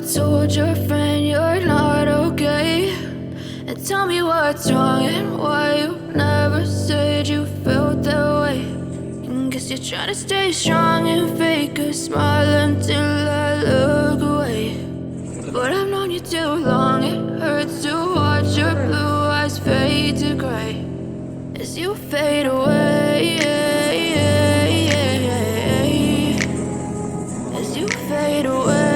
told your friend you're not okay? And tell me what's wrong and why you never said you felt that way. And guess you're trying to stay strong and fake a smile until I look away. But I've known you too long, it hurts to watch your blue eyes fade to gray as you fade away. As you fade away.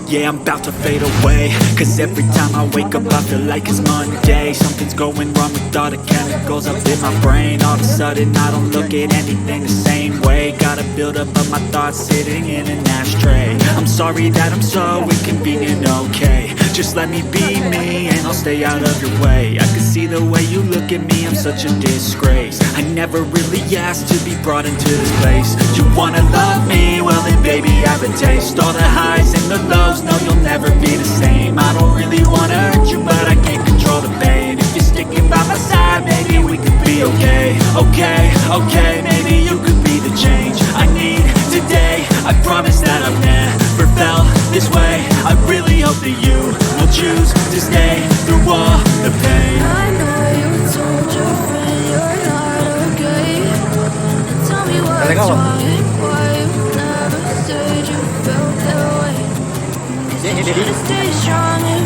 Yeah, I'm about to fade away, cause every time I wake up I feel like it's Monday. Something's going wrong with all the chemicals up in my brain. All of a sudden I don't look at anything the same way. Gotta build up of my thoughts sitting in an ashtray. I'm sorry that I'm so inconvenient, okay? Just let me be me and I'll stay out of your way. I can see the way you look at me, I'm such a disgrace. I never really asked to be brought into this place. You wanna love me? Well then baby I have a taste. All the highs and the lows, no you'll never be the same. I don't really wanna hurt you but I can't control the pain. If you're sticking by my side, maybe we could be okay. Okay, maybe you could be the change I need today. I promise that I've never felt this way. I really hope that you will choose to stay through all the pain. I know you told your friend you're not okay. And tell me what's wrong and why you never said you felt that way. Cause you're trying to stay strong and